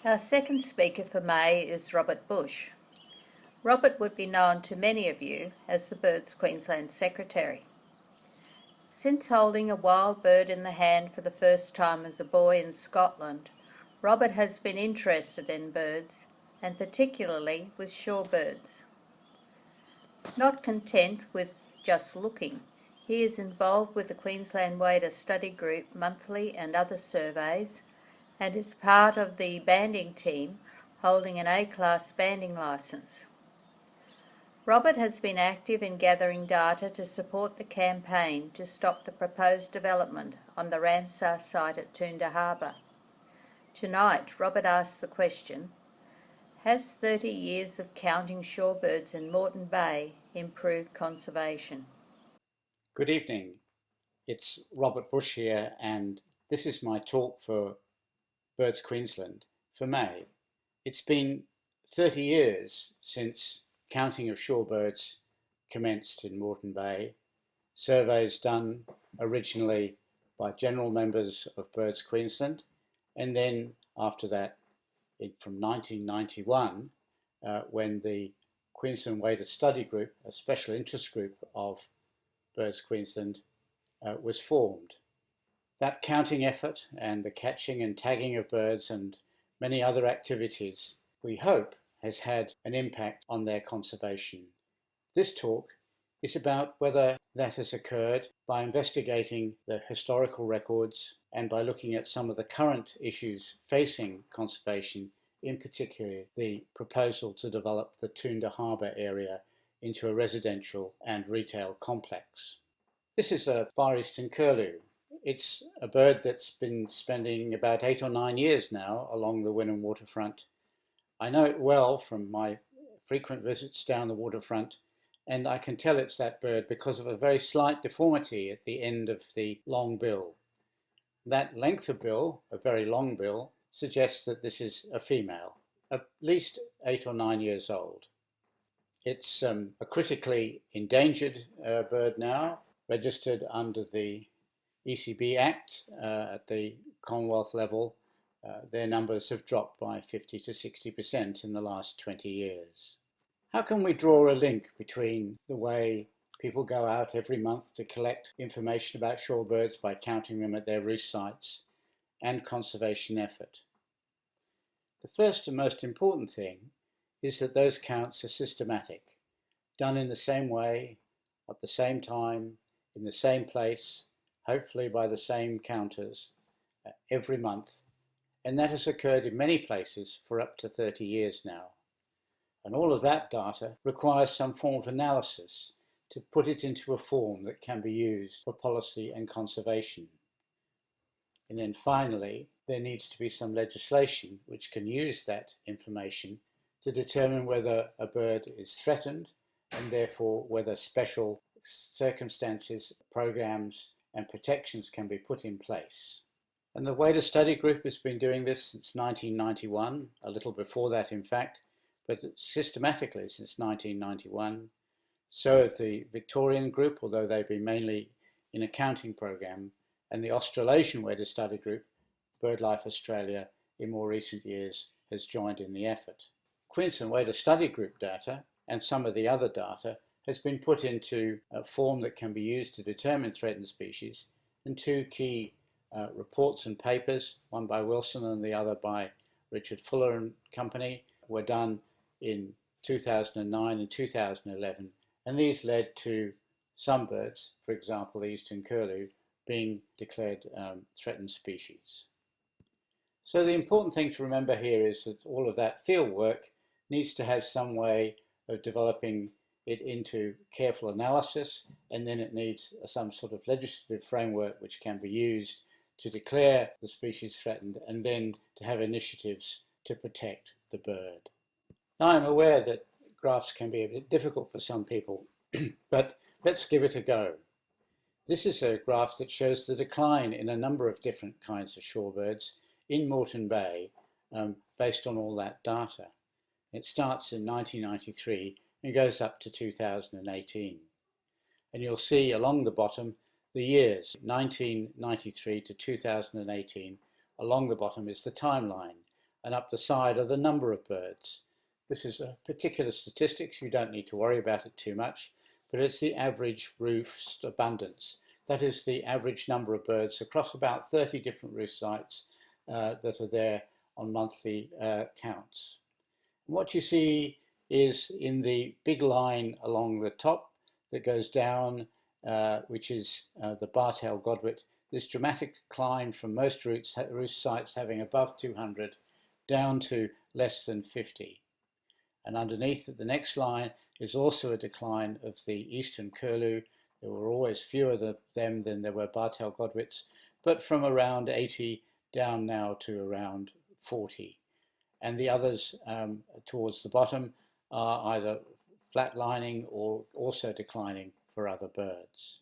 Our second speaker for May is Robert Bush. Robert would be known to many of you as the Birds Queensland Secretary. Since holding a wild bird in the hand for the first time as a boy in Scotland, Robert has been interested in birds, and particularly with shorebirds. Not content with just looking, he is involved with the Queensland Wader Study Group monthly and other surveys, and is part of the banding team holding an A-class banding licence. Robert has been active in gathering data to support the campaign to stop the proposed development on the Ramsar site at Toondah Harbour. Tonight, Robert asks the question, has 30 years of counting shorebirds in Moreton Bay improved conservation? Good evening. It's Robert Bush here, and this is my talk for Birds Queensland for May. It's been 30 years since counting of shorebirds commenced in Moreton Bay. Surveys done originally by general members of Birds Queensland, and then after that from 1991 when the Queensland Wader Study Group, a special interest group of Birds Queensland, was formed. That counting effort and the catching and tagging of birds and many other activities, we hope, has had an impact on their conservation. This talk is about whether that has occurred by investigating the historical records and by looking at some of the current issues facing conservation, in particular the proposal to develop the Toondah Harbour area into a residential and retail complex. This is a far eastern curlew. It's a bird that's been spending about 8 or 9 years now along the Wynnum waterfront. I know it well from my frequent visits down the waterfront, and I can tell it's that bird because of a very slight deformity at the end of the long bill. That length of bill, a very long bill, suggests that this is a female, at least 8 or 9 years old. It's a critically endangered bird now, registered under the ECB Act at the Commonwealth level. Their numbers have dropped by 50 to 60% in the last 20 years. How can we draw a link between the way people go out every month to collect information about shorebirds by counting them at their roost sites and conservation effort? The first and most important thing is that those counts are systematic, done in the same way, at the same time, in the same place, hopefully by the same counters every month, and that has occurred in many places for up to 30 years now. And all of that data requires some form of analysis to put it into a form that can be used for policy and conservation. And then finally, there needs to be some legislation which can use that information to determine whether a bird is threatened and therefore whether special circumstances, programs and protections can be put in place. And the Wader Study Group has been doing this since 1991, a little before that in fact, but systematically since 1991. So has the Victorian group, although they've been mainly in a counting program, and the Australasian Wader Study Group, BirdLife Australia, in more recent years has joined in the effort. Queensland Wader Study Group data and some of the other data has been put into a form that can be used to determine threatened species, and two key reports and papers, one by Wilson and the other by Richard Fuller and Company, were done in 2009 and 2011, and these led to some birds, for example the eastern curlew, being declared threatened species. So the important thing to remember here is that all of that field work needs to have some way of developing it into careful analysis, and then it needs some sort of legislative framework which can be used to declare the species threatened and then to have initiatives to protect the bird. Now I'm aware that graphs can be a bit difficult for some people, but let's give it a go. This is a graph that shows the decline in a number of different kinds of shorebirds in Moreton Bay based on all that data. It starts in 1993 and goes up to 2018. And you'll see along the bottom the years, 1993 to 2018, along the bottom is the timeline. and up the side are the number of birds. This is a particular statistics, you don't need to worry about it too much, but it's the average roost abundance. That is the average number of birds across about 30 different roost sites that are there on monthly counts. And what you see is in the big line along the top that goes down, which is the Bartel Godwit, this dramatic decline from most roost sites having above 200 down to less than 50. And underneath the next line is also a decline of the eastern curlew. There were always fewer of them than there were Bartel Godwits, but from around 80 down now to around 40. And the others towards the bottom are either flatlining or also declining for other birds.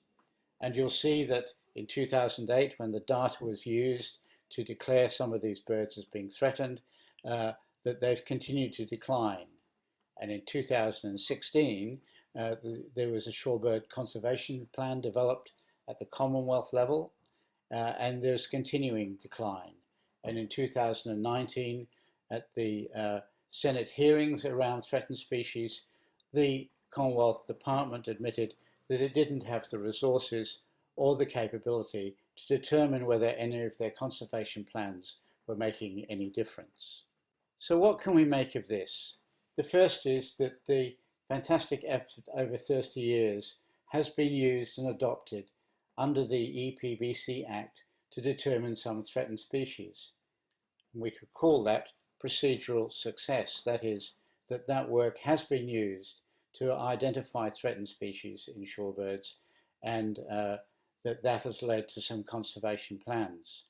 And you'll see that in 2008, when the data was used to declare some of these birds as being threatened, that they've continued to decline. And in 2016, there was a shorebird conservation plan developed at the Commonwealth level, and there's continuing decline. And in 2019, at the Senate hearings around threatened species, the Commonwealth Department admitted that it didn't have the resources or the capability to determine whether any of their conservation plans were making any difference. So what can we make of this? The first is that the fantastic effort over 30 years has been used and adopted under the EPBC Act to determine some threatened species. And we could call that procedural success. That is, that work has been used to identify threatened species in shorebirds, and that has led to some conservation plans.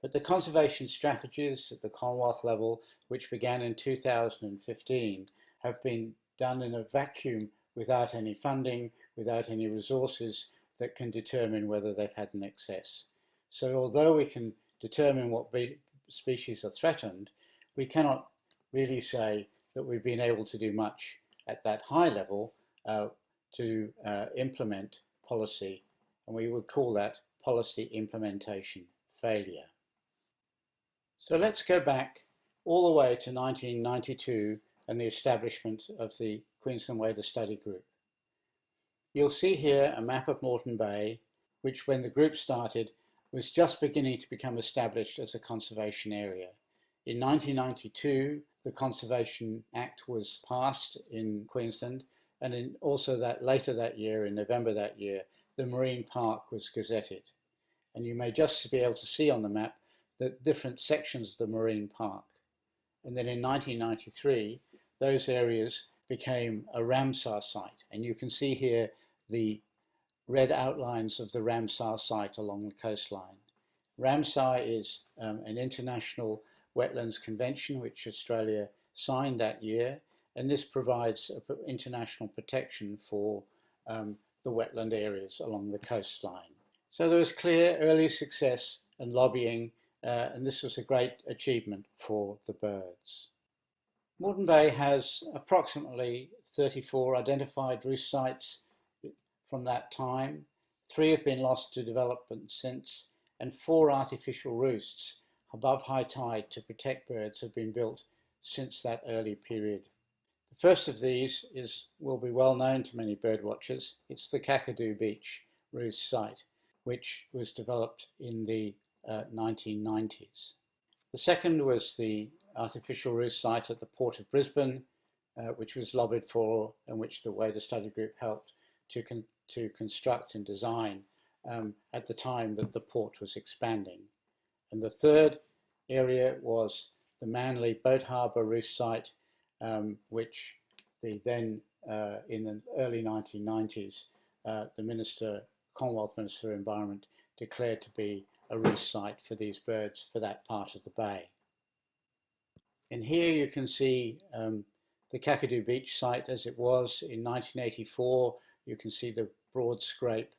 But the conservation strategies at the Commonwealth level, which began in 2015, have been done in a vacuum without any funding, without any resources that can determine whether they've had an excess. So although we can determine what species are threatened, we cannot really say that we've been able to do much at that high level to implement policy, and we would call that policy implementation failure. So let's go back all the way to 1992 and the establishment of the Queensland Wader Study Group. You'll see here a map of Moreton Bay, which when the group started was just beginning to become established as a conservation area. In 1992, the Conservation Act was passed in Queensland, and later that year, in November that year, the Marine Park was gazetted. And you may just be able to see on the map the different sections of the Marine Park. And then in 1993, those areas became a Ramsar site. And you can see here the red outlines of the Ramsar site along the coastline. Ramsar is an international wetlands convention which Australia signed that year, and this provides international protection for the wetland areas along the coastline. So there was clear early success and lobbying, and this was a great achievement for the birds. Moreton Bay has approximately 34 identified roost sites from that time. 3 have been lost to development since, and 4 artificial roosts above high tide to protect birds have been built since that early period. The first of these will be well known to many bird watchers. It's the Kakadu Beach roost site, which was developed in the 1990s. The second was the artificial roost site at the Port of Brisbane, which was lobbied for and which the Wader Study Group helped to construct and design at the time that the port was expanding. And the third area was the Manly Boat Harbour roost site, which in the early 1990s, the Commonwealth Minister of Environment declared to be a roost site for these birds for that part of the bay. And here you can see the Kakadu Beach site as it was in 1984. You can see the broad scrape,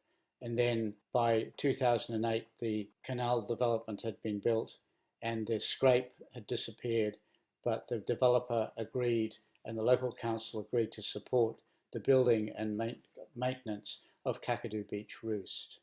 and then by 2008 the canal development had been built and the scrape had disappeared, but the developer agreed and the local council agreed to support the building and maintenance of Kakadu Beach Roost.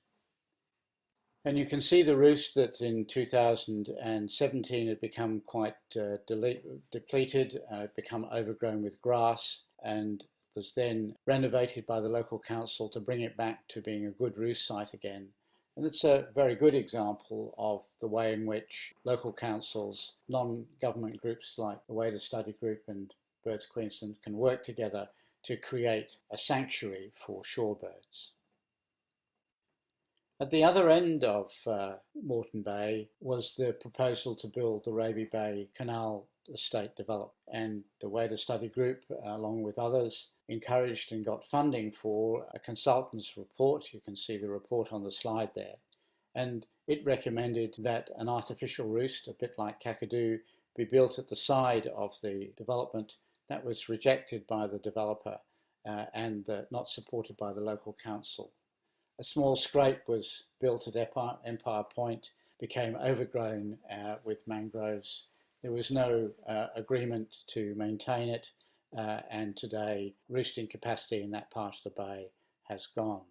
And you can see the roost that in 2017 had become quite depleted, become overgrown with grass, and was then renovated by the local council to bring it back to being a good roost site again. And it's a very good example of the way in which local councils, non-government groups like the Way to Study Group and Birds Queensland can work together to create a sanctuary for shorebirds. At the other end of Moreton Bay was the proposal to build the Raby Bay Canal Estate development, and the Way to Study Group, along with others, encouraged and got funding for a consultant's report. You can see the report on the slide there, and it recommended that an artificial roost, a bit like Kakadu, be built at the side of the development. That was rejected by the developer and not supported by the local council. A small scrape was built at Empire Point, became overgrown with mangroves. There was no agreement to maintain it, and today roosting capacity in that part of the bay has gone.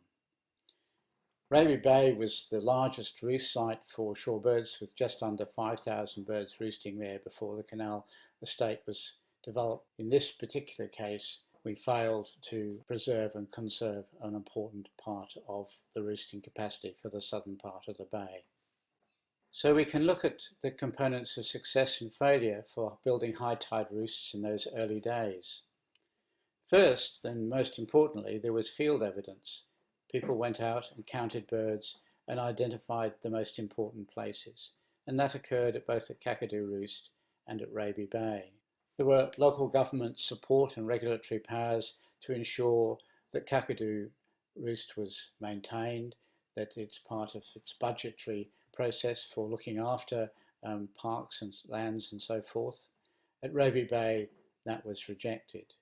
Raby Bay was the largest roost site for shorebirds, with just under 5,000 birds roosting there before the canal estate was developed. In this particular case, we failed to preserve and conserve an important part of the roosting capacity for the southern part of the bay. So we can look at the components of success and failure for building high tide roosts in those early days. First, and most importantly, there was field evidence. People went out and counted birds and identified the most important places, and that occurred at both at Kakadu Roost and at Raby Bay. There were local government support and regulatory powers to ensure that Kakadu Roost was maintained, that it's part of its budgetary process for looking after parks and lands and so forth. At Raby Bay, that was rejected.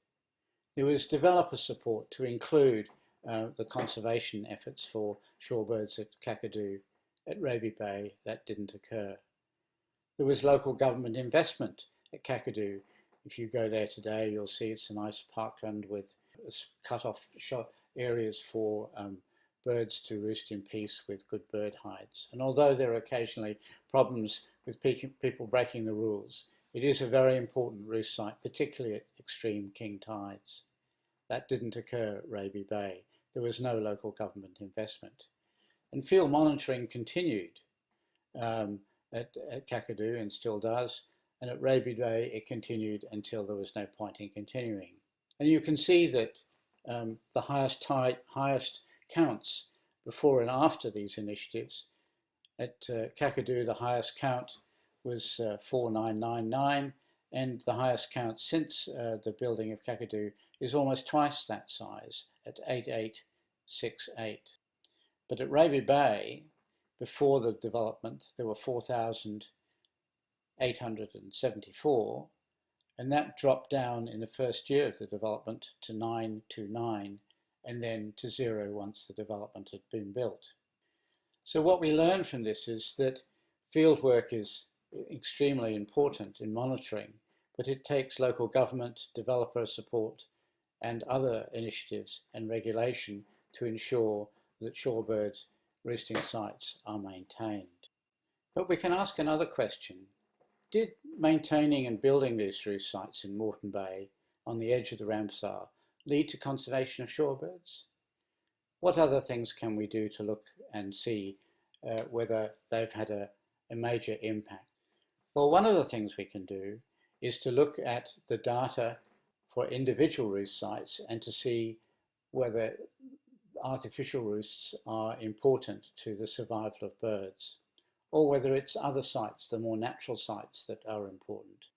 There was developer support to include the conservation efforts for shorebirds at Kakadu. At Raby Bay, that didn't occur. There was local government investment at Kakadu. If you go there today, you'll see it's a nice parkland with cut-off areas for birds to roost in peace with good bird hides. And although there are occasionally problems with people breaking the rules, it is a very important roost site, particularly at extreme king tides. That didn't occur at Raby Bay. There was no local government investment. And field monitoring continued at Kakadu and still does. And at Raby Bay, it continued until there was no point in continuing. And you can see that the highest counts before and after these initiatives. At Kakadu, the highest count was 4999, and the count count since the building of Kakadu is almost twice that size at 8868. But at Raby Bay, before the development, there were 4,874, and that dropped down in the first year of the development to 929, and then to 0 once the development had been built. So what we learn from this is that fieldwork is extremely important in monitoring, but it takes local government, developer support, and other initiatives and regulation to ensure that shorebird roosting sites are maintained. But we can ask another question. Did maintaining and building these roost sites in Moreton Bay on the edge of the Ramsar lead to conservation of shorebirds? What other things can we do to look and see whether they've had a major impact? Well, one of the things we can do is to look at the data for individual roost sites and to see whether artificial roosts are important to the survival of birds, or whether it's other sites, the more natural sites, that are important.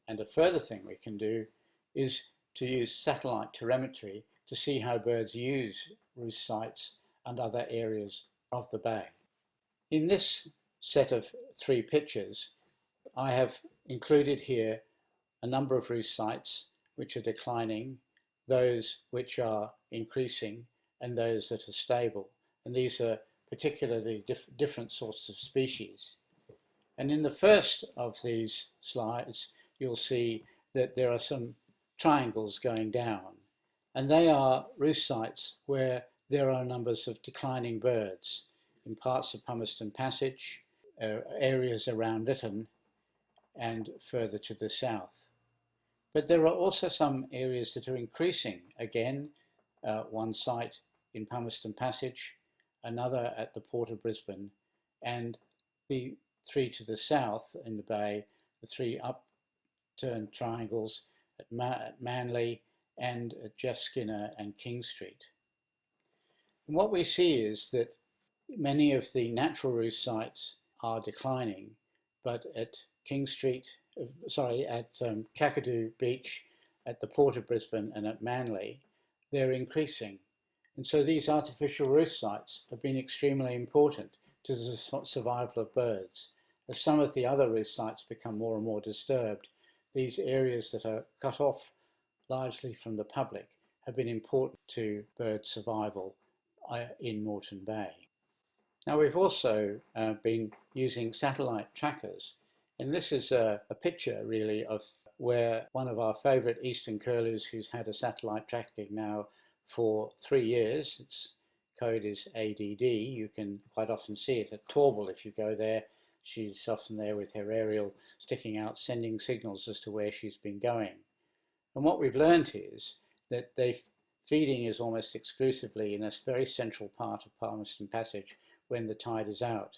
And a further thing we can do is to use satellite telemetry to see how birds use roost sites and other areas of the bay. In this set of 3 pictures, I have included here a number of roost sites which are declining, those which are increasing, and those that are stable. And these are particularly different sorts of species. And in the first of these slides, you'll see that there are some triangles going down, and they are roost sites where there are numbers of declining birds. in parts of Palmerston Passage, areas around Lytton, and further to the south. But there are also some areas that are increasing. Again, one site in Palmerston Passage, another at the Port of Brisbane, and the three to the south in the bay, the three upturned triangles at Manly and at Jeff Skinner and King Street. And what we see is that many of the natural roost sites are declining, but at Kakadu Beach, at the Port of Brisbane and at Manly, they're increasing. And so these artificial roost sites have been extremely important to the survival of birds. As some of the other roost sites become more and more disturbed, these areas that are cut off largely from the public have been important to bird survival in Moreton Bay. Now we've also been using satellite trackers, and this is a picture really of where one of our favourite eastern curlews, who's had a satellite tracking now for 3 years, its code is ADD, you can quite often see it at Torble if you go there. She's often there with her aerial sticking out, sending signals as to where she's been going. And what we've learned is that feeding is almost exclusively in a very central part of Palmerston Passage when the tide is out.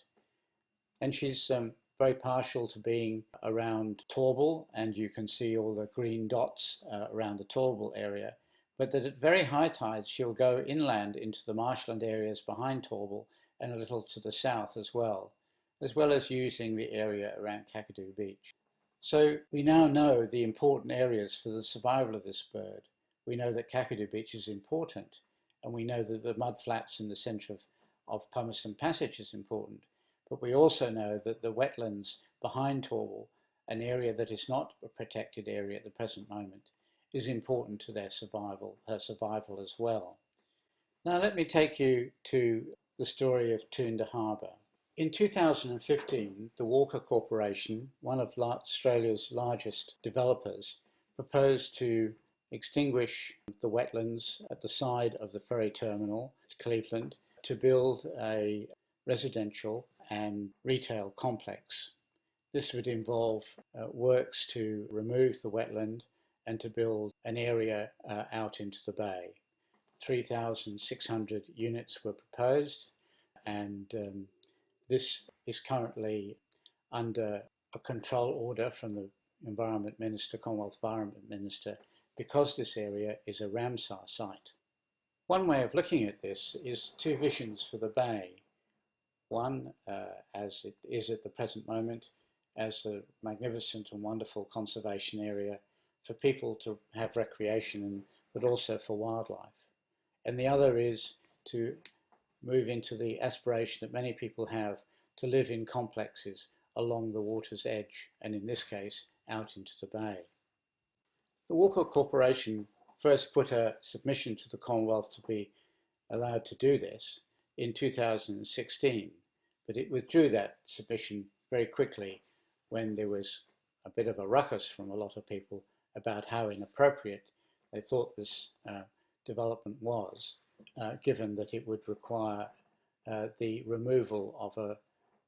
And she's very partial to being around Torble, and you can see all the green dots around the Torble area, but that at very high tides she'll go inland into the marshland areas behind Torble and a little to the south as well as using the area around Kakadu Beach. So we now know the important areas for the survival of this bird. We know that Kakadu Beach is important, and we know that the mudflats in the centre of Palmerston Passage is important. But we also know that the wetlands behind Torble, an area that is not a protected area at the present moment, is important to her survival as well. Now let me take you to the story of Toondah Harbour. In 2015, the Walker Corporation, one of Australia's largest developers, proposed to extinguish the wetlands at the side of the ferry terminal at Cleveland to build a residential and retail complex. This would involve works to remove the wetland and to build an area out into the bay. 3,600 units were proposed, and this is currently under a control order from the Environment Minister, Commonwealth Environment Minister, because this area is a Ramsar site. One way of looking at this is two visions for the bay. One, as it is at the present moment, as a magnificent and wonderful conservation area for people to have recreation, but also for wildlife. And the other is to move into the aspiration that many people have to live in complexes along the water's edge, and in this case, out into the bay. The Walker Corporation first put a submission to the Commonwealth to be allowed to do this in 2016, but it withdrew that submission very quickly when there was a bit of a ruckus from a lot of people about how inappropriate they thought this development was, given that it would require the removal of a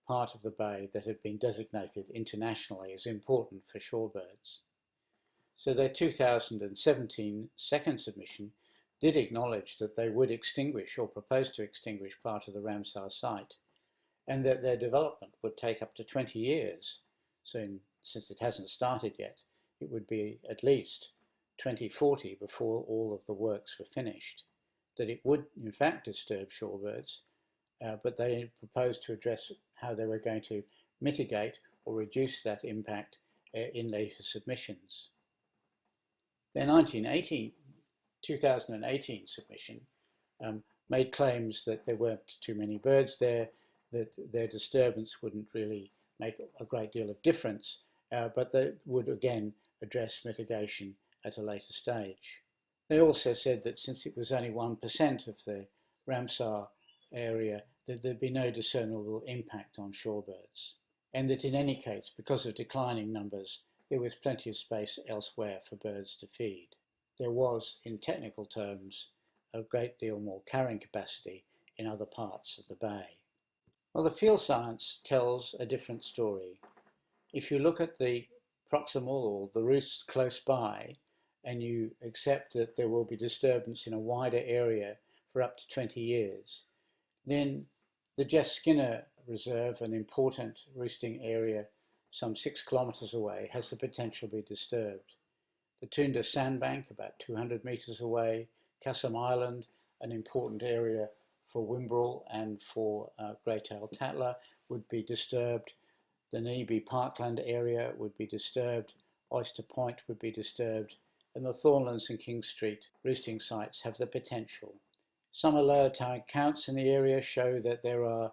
part of the bay that had been designated internationally as important for shorebirds. So their 2017 second submission did acknowledge that they would extinguish or propose to extinguish part of the Ramsar site, and that their development would take up to 20 years. So since it hasn't started yet, it would be at least 2040 before all of the works were finished. That it would in fact disturb shorebirds, but they proposed to address how they were going to mitigate or reduce that impact in later submissions. Their 2018 submission made claims that there weren't too many birds there, that their disturbance wouldn't really make a great deal of difference, but they would again address mitigation at a later stage. They also said that since it was only 1% of the Ramsar area, that there'd be no discernible impact on shorebirds, and that in any case, because of declining numbers, there was plenty of space elsewhere for birds to feed. There was, in technical terms, a great deal more carrying capacity in other parts of the bay. Well, the field science tells a different story. If you look at the proximal or the roosts close by, and you accept that there will be disturbance in a wider area for up to 20 years, then the Jess Skinner Reserve, an important roosting area some 6 kilometres away, has the potential to be disturbed. The Toondah Sandbank, about 200 metres away, Cassam Island, an important area for Wimbrel and for grey-tailed tattler, would be disturbed. The Neebe Parkland area would be disturbed. Oyster Point would be disturbed. And the Thornlands and King Street roosting sites have the potential. Summer lower tide counts in the area show that there are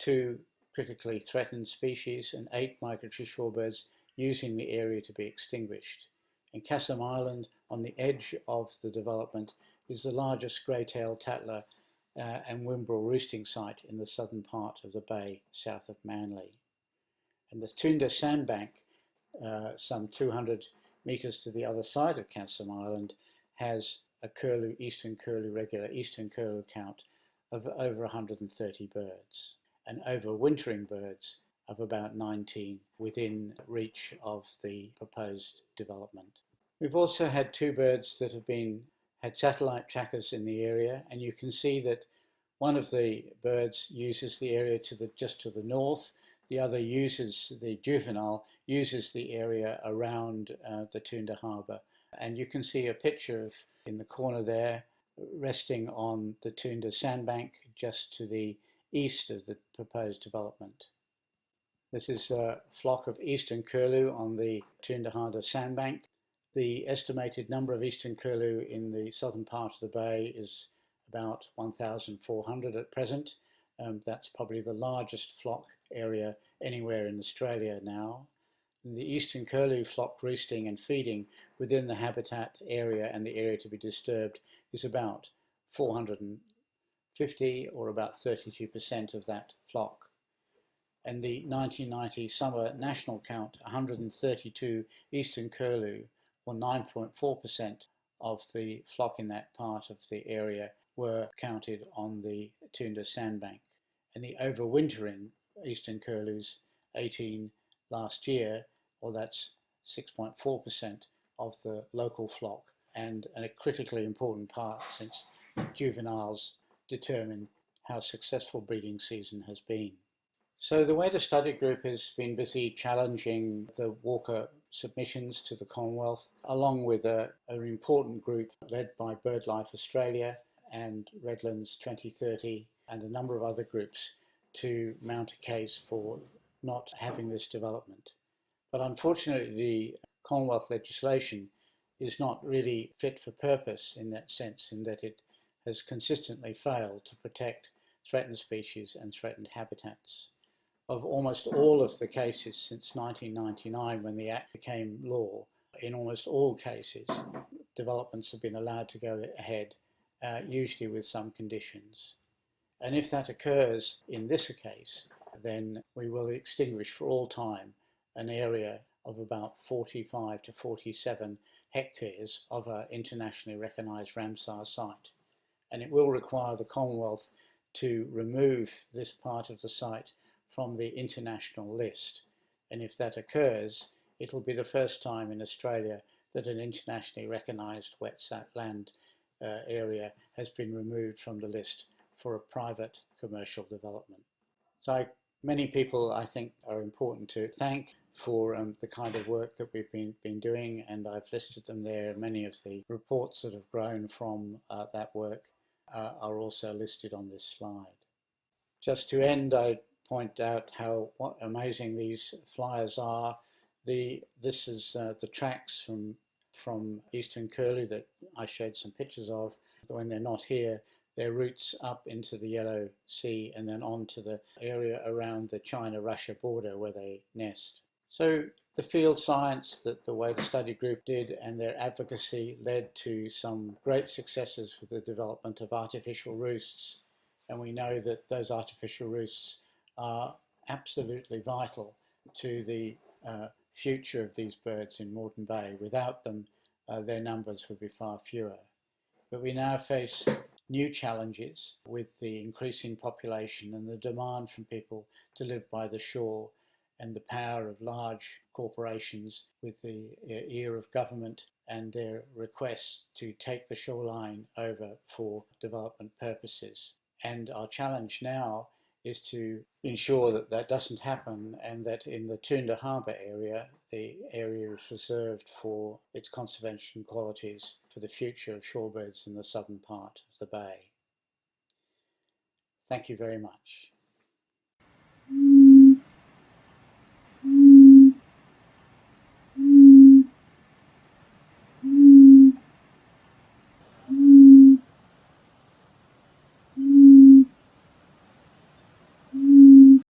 2 critically threatened species and 8 migratory shorebirds using the area to be extinguished. And Cassam Island, on the edge of the development, is the largest grey-tailed tattler and Wimbrel roosting site in the southern part of the bay south of Manly. And the Toondah Sandbank, some 200 metres to the other side of Cassam Island, has a regular eastern curlew count of over 130 birds, and overwintering birds of about 19 within reach of the proposed development. We've also had 2 birds that have had satellite trackers in the area, and you can see that one of the birds uses the area just to the north. The other the juvenile uses the area around the Toondah Harbour. And you can see a picture in the corner there, resting on the Toondah Sandbank just to the east of the proposed development. This is a flock of eastern curlew on the Toondah Harbour Sandbank. The estimated number of eastern curlew in the southern part of the bay is about 1,400 at present. That's probably the largest flock area anywhere in Australia now. The eastern curlew flock roosting and feeding within the habitat area and the area to be disturbed is about 450, or about 32% of that flock. And the 1990 summer national count, 132 eastern curlew, or 9.4% of the flock in that part of the area, were counted on the Toondah Sandbank. And the overwintering eastern curlews, 18 last year, or that's 6.4% of the local flock, and a critically important part since juveniles determine how successful breeding season has been. So the Way to Study group has been busy challenging the Walker submissions to the Commonwealth, along with an important group led by BirdLife Australia and Redlands 2030 and a number of other groups to mount a case for not having this development. But unfortunately, the Commonwealth legislation is not really fit for purpose in that sense, in that it has consistently failed to protect threatened species and threatened habitats. Of almost all of the cases since 1999, when the Act became law, in almost all cases, developments have been allowed to go ahead, usually with some conditions. And if that occurs in this case, then we will extinguish for all time an area of about 45 to 47 hectares of an internationally recognised Ramsar site. And it will require the Commonwealth to remove this part of the site from the international list. And if that occurs, it'll be the first time in Australia that an internationally recognised wet land area has been removed from the list for a private commercial development. So many people, I think, are important to thank for the kind of work that we've been doing, and I've listed them there. Many of the reports that have grown from that work are also listed on this slide. Just to end, I point out what amazing these flyers are. This is the tracks from eastern curlew that I showed some pictures of. When they're not here, their routes up into the Yellow Sea and then on to the area around the China-Russia border where they nest. So the field science that the Way to Study group did and their advocacy led to some great successes with the development of artificial roosts. And we know that those artificial roosts are absolutely vital to the future of these birds in Moreton Bay. Without them, their numbers would be far fewer. But we now face new challenges with the increasing population and the demand from people to live by the shore, and the power of large corporations with the ear of government and their requests to take the shoreline over for development purposes. And our challenge now is to ensure that that doesn't happen, and that in the Toondah Harbour area, the area is reserved for its conservation qualities for the future of shorebirds in the southern part of the bay. Thank you very much.